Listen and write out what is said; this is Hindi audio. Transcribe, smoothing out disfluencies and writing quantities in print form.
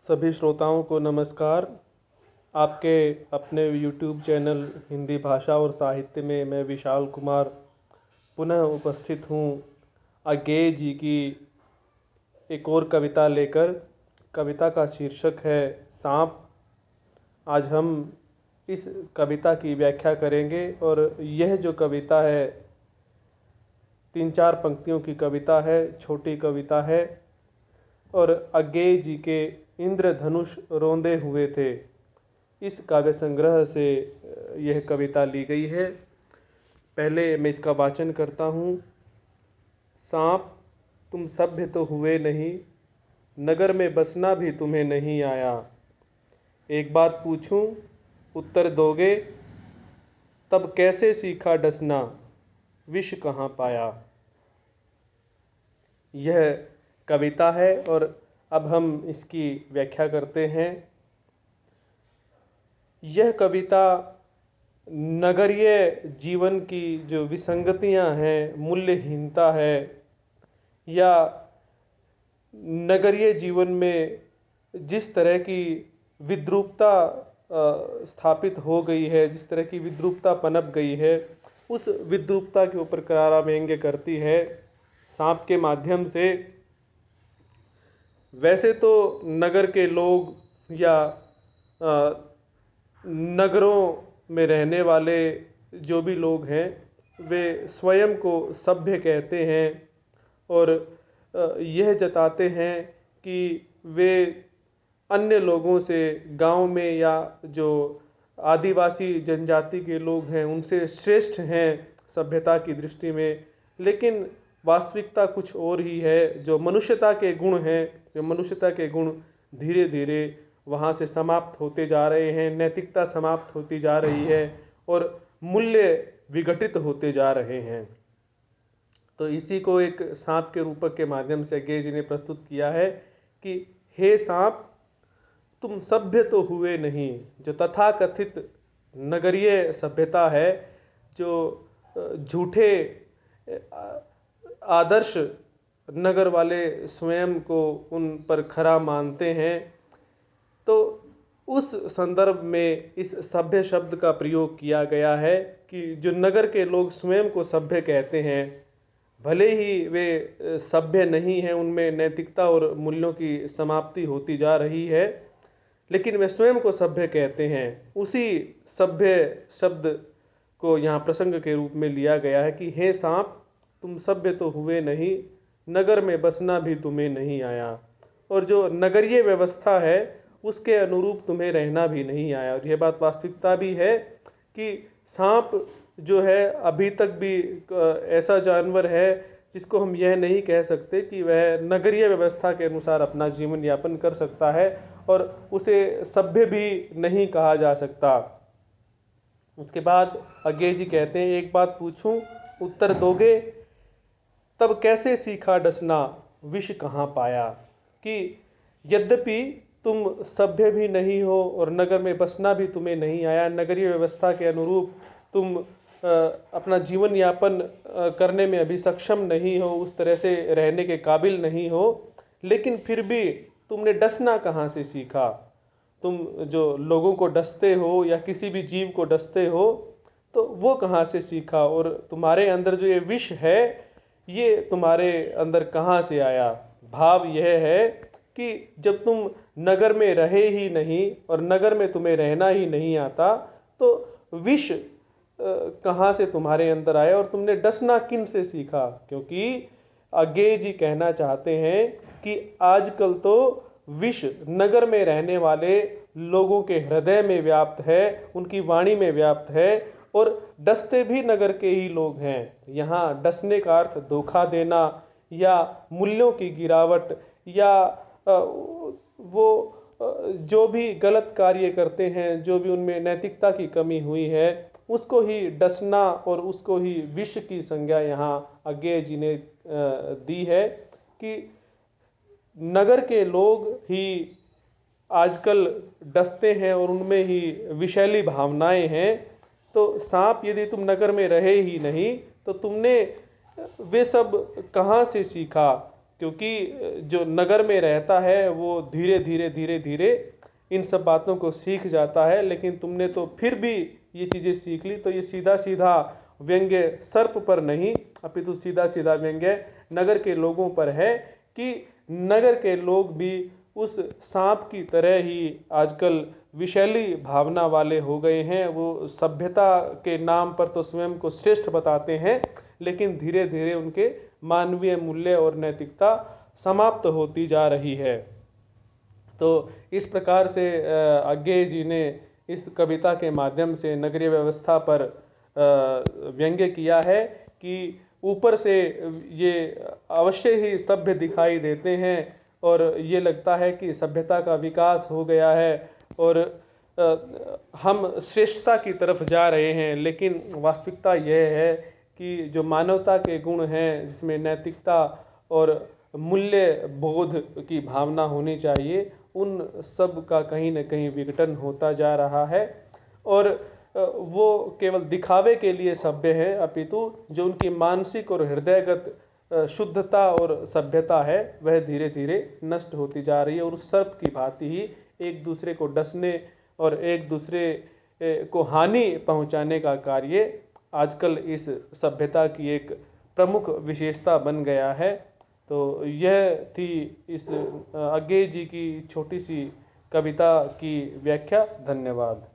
सभी श्रोताओं को नमस्कार। आपके अपने यूट्यूब चैनल हिंदी भाषा और साहित्य में मैं विशाल कुमार पुनः उपस्थित हूँ अज्ञेय जी की एक और कविता लेकर। कविता का शीर्षक है सांप। आज हम इस कविता की व्याख्या करेंगे और यह जो कविता है 3-4 पंक्तियों की कविता है, छोटी कविता है और अज्ञेय जी के इंद्रधनुष रोंदे हुए थे इस काव्य संग्रह से यह कविता ली गई है। पहले मैं इसका वाचन करता हूँ। सांप, तुम सभ्य तो हुए नहीं, नगर में बसना भी तुम्हें नहीं आया। एक बात पूछूं, उत्तर दोगे, तब कैसे सीखा डसना, विष कहाँ पाया। यह कविता है और अब हम इसकी व्याख्या करते हैं। यह कविता नगरीय जीवन की जो विसंगतियां हैं, मूल्यहीनता है, या नगरीय जीवन में जिस तरह की विद्रूपता स्थापित हो गई है, जिस तरह की विद्रूपता पनप गई है, उस विद्रूपता के ऊपर करारा व्यंग्य करती है सांप के माध्यम से। वैसे तो नगर के लोग या नगरों में रहने वाले जो भी लोग हैं वे स्वयं को सभ्य कहते हैं और यह जताते हैं कि वे अन्य लोगों से, गांव में या जो आदिवासी जनजाति के लोग हैं उनसे श्रेष्ठ हैं सभ्यता की दृष्टि में। लेकिन वास्तविकता कुछ और ही है। जो मनुष्यता के गुण हैं, जो मनुष्यता के गुण धीरे धीरे वहाँ से समाप्त होते जा रहे हैं, नैतिकता समाप्त होती जा रही है और मूल्य विघटित होते जा रहे हैं। तो इसी को एक सांप के रूपक के माध्यम से अज्ञेय जी ने प्रस्तुत किया है कि हे सांप, तुम सभ्य तो हुए नहीं। जो तथाकथित नगरीय सभ्यता है, जो झूठे आदर्श नगर वाले स्वयं को उन पर खरा मानते हैं, तो उस संदर्भ में इस सभ्य शब्द का प्रयोग किया गया है कि जो नगर के लोग स्वयं को सभ्य कहते हैं, भले ही वे सभ्य नहीं हैं, उनमें नैतिकता और मूल्यों की समाप्ति होती जा रही है, लेकिन वे स्वयं को सभ्य कहते हैं। उसी सभ्य शब्द को यहाँ प्रसंग के रूप में लिया गया है कि हे सांप, तुम सभ्य तो हुए नहीं, नगर में बसना भी तुम्हें नहीं आया। और जो नगरीय व्यवस्था है उसके अनुरूप तुम्हें रहना भी नहीं आया। और यह बात वास्तविकता भी है कि सांप जो है अभी तक भी ऐसा जानवर है जिसको हम यह नहीं कह सकते कि वह नगरीय व्यवस्था के अनुसार अपना जीवन यापन कर सकता है और उसे सभ्य भी नहीं कहा जा सकता। उसके बाद अज्ञेय जी कहते हैं, एक बात पूछूं, उत्तर दोगे, तब कैसे सीखा डसना, विष कहाँ पाया। कि यद्यपि तुम सभ्य भी नहीं हो और नगर में बसना भी तुम्हें नहीं आया, नगरीय व्यवस्था के अनुरूप तुम अपना जीवन यापन करने में अभी सक्षम नहीं हो, उस तरह से रहने के काबिल नहीं हो, लेकिन फिर भी तुमने डसना कहाँ से सीखा। तुम जो लोगों को डसते हो या किसी भी जीव को डसते हो, तो वो कहाँ से सीखा, और तुम्हारे अंदर जो ये विष है ये तुम्हारे अंदर कहाँ से आया। भाव यह है कि जब तुम नगर में रहे ही नहीं और नगर में तुम्हें रहना ही नहीं आता, तो विष कहाँ से तुम्हारे अंदर आया और तुमने डसना किन से सीखा। क्योंकि अज्ञेय जी कहना चाहते हैं कि आजकल तो विष नगर में रहने वाले लोगों के हृदय में व्याप्त है, उनकी वाणी में व्याप्त है और डसते भी नगर के ही लोग हैं। यहाँ डसने का अर्थ धोखा देना या मूल्यों की गिरावट या वो जो भी गलत कार्य करते हैं, जो भी उनमें नैतिकता की कमी हुई है, उसको ही डसना और उसको ही विष की संज्ञा यहाँ अज्ञेय जी ने दी है कि नगर के लोग ही आजकल डसते हैं और उनमें ही विषैली भावनाएं हैं। तो सांप, यदि तुम नगर में रहे ही नहीं तो तुमने वे सब कहाँ से सीखा। क्योंकि जो नगर में रहता है वो धीरे धीरे इन सब बातों को सीख जाता है, लेकिन तुमने तो फिर भी ये चीज़ें सीख ली। तो ये सीधा सीधा व्यंग्य सर्प पर नहीं, अपितु सीधा सीधा व्यंग्य नगर के लोगों पर है कि नगर के लोग भी उस सांप की तरह ही आजकल विषैली भावना वाले हो गए हैं। वो सभ्यता के नाम पर तो स्वयं को श्रेष्ठ बताते हैं, लेकिन धीरे धीरे उनके मानवीय मूल्य और नैतिकता समाप्त होती जा रही है। तो इस प्रकार से अज्ञेय जी ने इस कविता के माध्यम से नगरीय व्यवस्था पर व्यंग्य किया है कि ऊपर से ये अवश्य ही सभ्य दिखाई देते हैं और ये लगता है कि सभ्यता का विकास हो गया है और हम श्रेष्ठता की तरफ जा रहे हैं, लेकिन वास्तविकता यह है कि जो मानवता के गुण हैं, जिसमें नैतिकता और मूल्य बोध की भावना होनी चाहिए, उन सब का कहीं न कहीं विघटन होता जा रहा है और वो केवल दिखावे के लिए सभ्य हैं, अपितु जो उनकी मानसिक और हृदयगत शुद्धता और सभ्यता है वह धीरे धीरे नष्ट होती जा रही है और उस सर्प की भांति ही एक दूसरे को डसने और एक दूसरे को हानि पहुंचाने का कार्य आजकल इस सभ्यता की एक प्रमुख विशेषता बन गया है। तो यह थी इस अज्ञेय जी की छोटी सी कविता की व्याख्या। धन्यवाद।